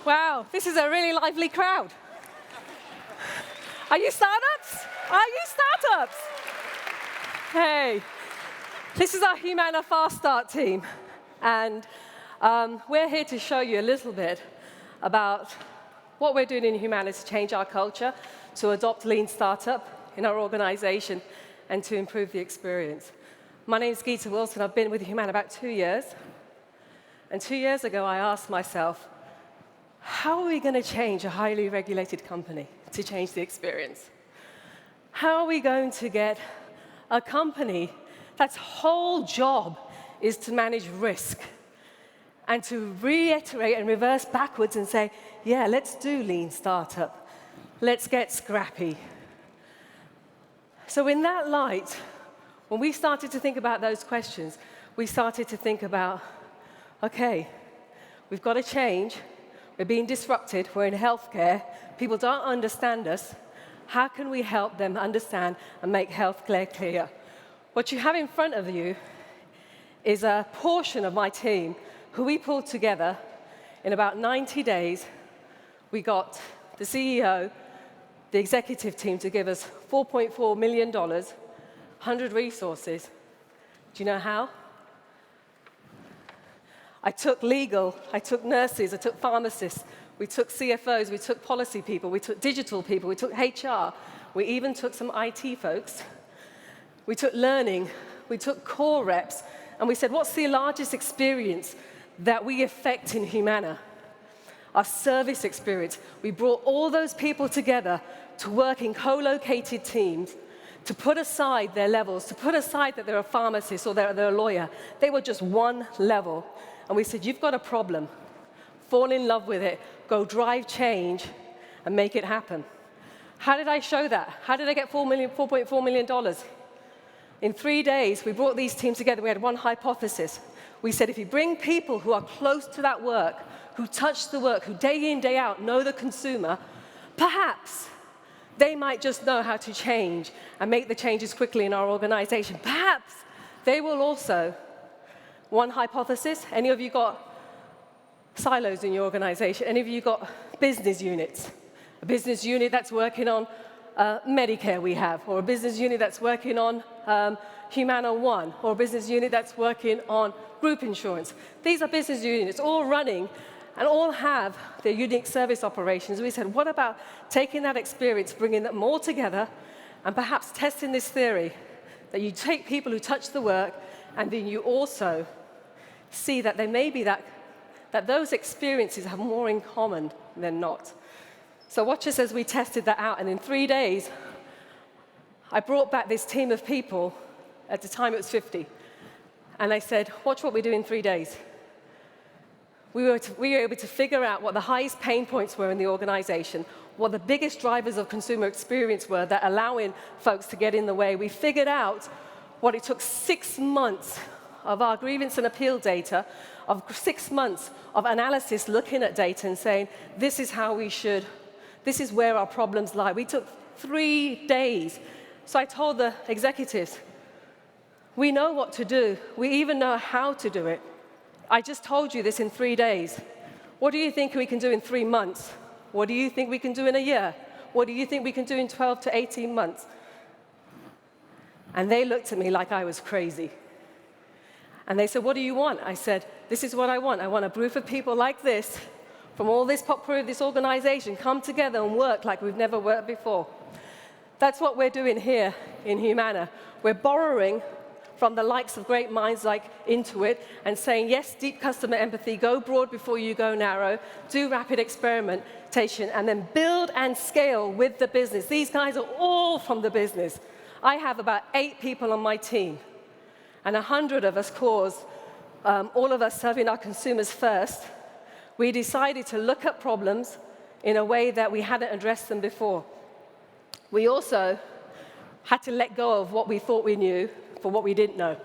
Wow, this is a really lively crowd. Are you startups? Are you startups? Hey, this is our Humana Fast Start team. And we're here to show you a little bit about what we're doing in Humana to change our culture, to adopt lean startup in our organization, and to improve the experience. My name is Geeta Wilson. I've been with Humana about 2 years. And 2 years ago, I asked myself, how are we going to change a highly regulated company to change the experience? How are we going to get a company that's whole job is to manage risk and to reiterate and reverse backwards and say, yeah, let's do lean startup. Let's get scrappy. So in that light, when we started to think about those questions, we started to think about, OK, we've got to change. We're being disrupted. We're in healthcare. People don't understand us. How can we help them understand and make healthcare clear? What you have in front of you is a portion of my team who we pulled together in about 90 days. We got the CEO, the executive team to give us $4.4 million, 100 resources. Do you know how? I took legal, I took nurses, I took pharmacists, we took CFOs, we took policy people, we took digital people, we took HR, we even took some IT folks. We took learning, we took core reps, and we said, what's the largest experience that we affect in Humana? Our service experience. We brought all those people together to work in co-located teams, to put aside their levels, to put aside that they're a pharmacist or they're a lawyer. They were just one level. And we said, you've got a problem. Fall in love with it. Go drive change and make it happen. How did I show that? How did I get $4.4 million? In 3 days, we brought these teams together. We had one hypothesis. We said, if you bring people who are close to that work, who touch the work, who day in, day out know the consumer, perhaps they might just know how to change and make the changes quickly in our organization. Perhaps they will also. One hypothesis, any of you got silos in your organization? Any of you got business units? A business unit that's working on Medicare we have, or a business unit that's working on Humana One, or a business unit that's working on group insurance. These are business units all running and all have their unique service operations. We said, what about taking that experience, bringing them all together, and perhaps testing this theory that you take people who touch the work, and then you also see that there may be that those experiences have more in common than not. So watch us as we tested that out. And in 3 days, I brought back this team of people. At the time, it was 50. And I said, watch what we do in 3 days. We were able to figure out what the highest pain points were in the organization, what the biggest drivers of consumer experience were that allowing folks to get in the way. We figured out what it took 6 months of our grievance and appeal data, of 6 months of analysis looking at data and saying, this is how we should, this is where our problems lie. We took 3 days. So I told the executives, we know what to do. We even know how to do it. I just told you this in 3 days. What do you think we can do in 3 months? What do you think we can do in a year? What do you think we can do in 12 to 18 months? And they looked at me like I was crazy. And they said, what do you want? I said, this is what I want. I want a group of people like this, from all this this organization, come together and work like we've never worked before. That's what we're doing here in Humana. We're borrowing from the likes of great minds like Intuit and saying, yes, deep customer empathy, go broad before you go narrow, do rapid experimentation, and then build and scale with the business. These guys are all from the business. I have about 8 people on my team. And 100 of us cause, all of us serving our consumers first. We decided to look at problems in a way that we hadn't addressed them before. We also had to let go of what we thought we knew for what we didn't know,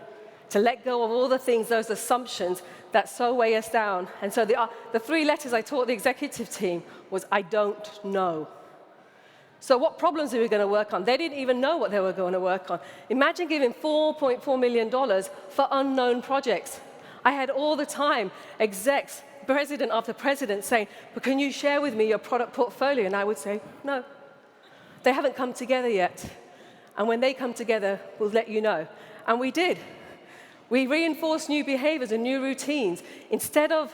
to let go of all the things, those assumptions that so weigh us down. And so the 3 letters I taught the executive team was, I don't know. So what problems are we going to work on? They didn't even know what they were going to work on. Imagine giving $4.4 million for unknown projects. I had all the time execs, president after president saying, but can you share with me your product portfolio? And I would say, no. They haven't come together yet. And when they come together, we'll let you know. And we did. We reinforced new behaviors and new routines. Instead of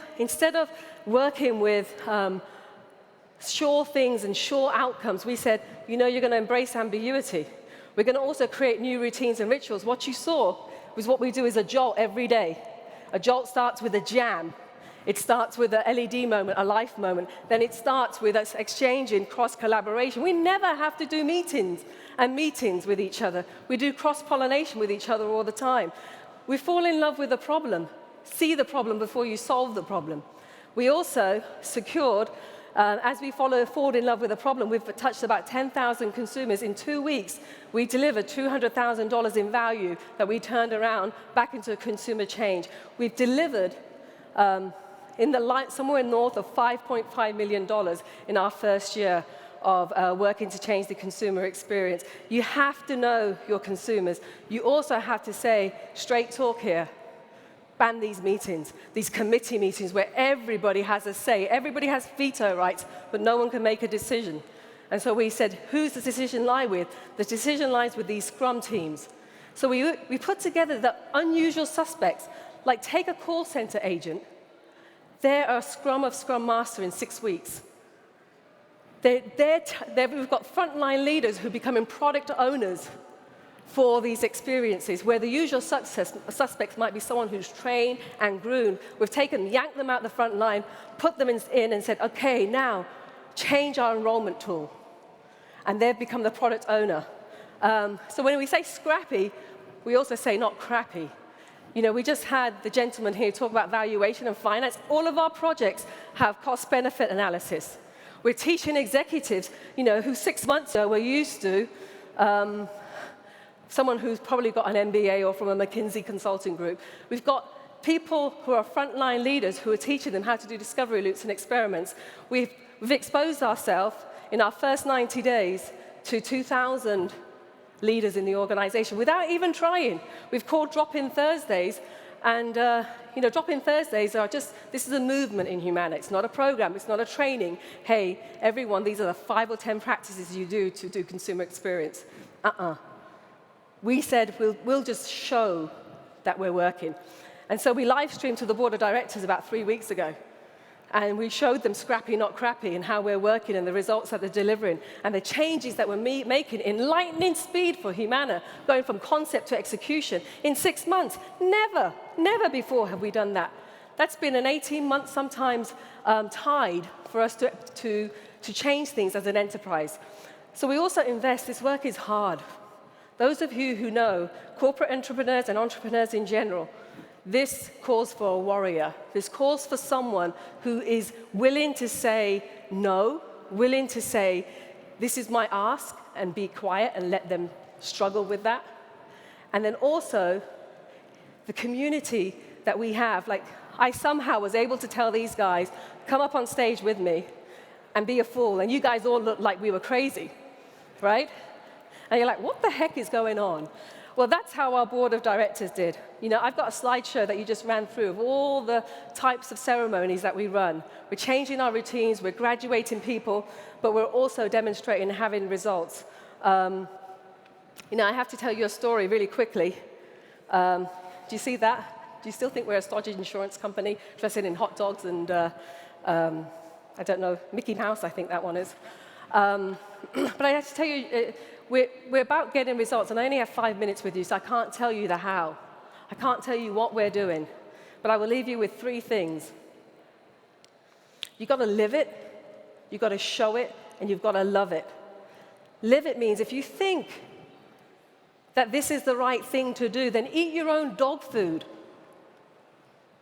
working with sure things and sure outcomes, we said, you know, you're going to embrace ambiguity. We're going to also create new routines and rituals. What you saw was what we do is a jolt every day. A jolt starts with a jam. It starts with a LED moment, a life moment. Then it starts with us exchanging cross-collaboration. We never have to do meetings with each other. We do cross-pollination with each other all the time. We fall in love with the problem. See the problem before you solve the problem. We also secured, as we fall in love with the problem, we've touched about 10,000 consumers. In 2 weeks, we delivered $200,000 in value that we turned around back into a consumer change. We've delivered somewhere north of $5.5 million in our first year of working to change the consumer experience. You have to know your consumers. You also have to say, straight talk here. Ban these meetings, these committee meetings where everybody has a say. Everybody has veto rights, but no one can make a decision. And so we said, who's the decision lie with? The decision lies with these Scrum teams. So we put together the unusual suspects, like take a call center agent. They're a Scrum of Scrum Master in 6 weeks. We've got frontline leaders who are becoming product owners for these experiences, where the usual suspects might be someone who's trained and groomed. We've yanked them out the front line, put them in and said, okay, now change our enrollment tool. And they've become the product owner. So when we say scrappy, we also say not crappy. You know, we just had the gentleman here talk about valuation and finance. All of our projects have cost-benefit analysis. We're teaching executives, you know, who 6 months ago were used to someone who's probably got an MBA or from a McKinsey consulting group. We've got people who are frontline leaders who are teaching them how to do discovery loops and experiments. We've exposed ourselves in our first 90 days to 2,000 leaders in the organization without even trying. We've called Drop-In Thursdays, and you know, Drop-In Thursdays are just, this is a movement in Humana. It's not a program, it's not a training. Hey, everyone, these are the 5 or 10 practices you do to do consumer experience. We said we'll just show that we're working. And so we live streamed to the board of directors about 3 weeks ago. And we showed them Scrappy, not crappy, and how we're working and the results that they're delivering and the changes that we're making in lightning speed for Humana, going from concept to execution in 6 months. Never before have we done that. That's been an 18-month sometimes tide for us to change things as an enterprise. So we also invest. This work is hard. Those of you who know corporate entrepreneurs and entrepreneurs in general, this calls for a warrior. This calls for someone who is willing to say no, willing to say, this is my ask, and be quiet and let them struggle with that. And then also, the community that we have. Like, I somehow was able to tell these guys, come up on stage with me and be a fool. And you guys all looked like we were crazy, right? And you're like, what the heck is going on? Well, that's how our board of directors did. You know, I've got a slideshow that you just ran through of all the types of ceremonies that we run. We're changing our routines, we're graduating people, but we're also demonstrating and having results. You know, I have to tell you a story really quickly. Do you see that? Do you still think we're a stodgy insurance company dressing in hot dogs and, I don't know, Mickey Mouse, I think that one is. But I have to tell you, we're about getting results, and I only have 5 minutes with you, so I can't tell you the how. I can't tell you what we're doing, but I will leave you with 3 things. You've got to live it, you've got to show it, and you've got to love it. Live it means if you think that this is the right thing to do, then eat your own dog food.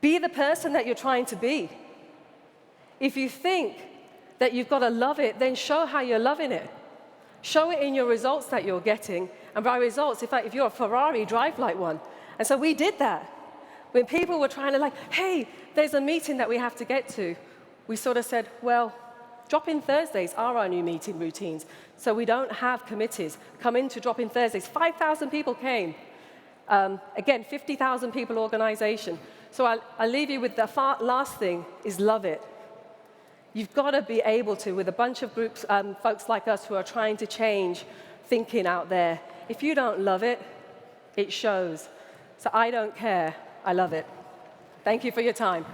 Be the person that you're trying to be. If you think that you've got to love it, then show how you're loving it. Show it in your results that you're getting. And by results, in fact, if you're a Ferrari, drive like one. And so we did that. When people were trying to like, hey, there's a meeting that we have to get to, we sort of said, well, Drop-In Thursdays are our new meeting routines. So we don't have committees. Come into Drop-In Thursdays. 5,000 people came. Again, 50,000 people organization. So I'll leave you with the last thing is love it. You've got to be able to, with a bunch of groups, folks like us who are trying to change thinking out there. If you don't love it, it shows. So I don't care. I love it. Thank you for your time.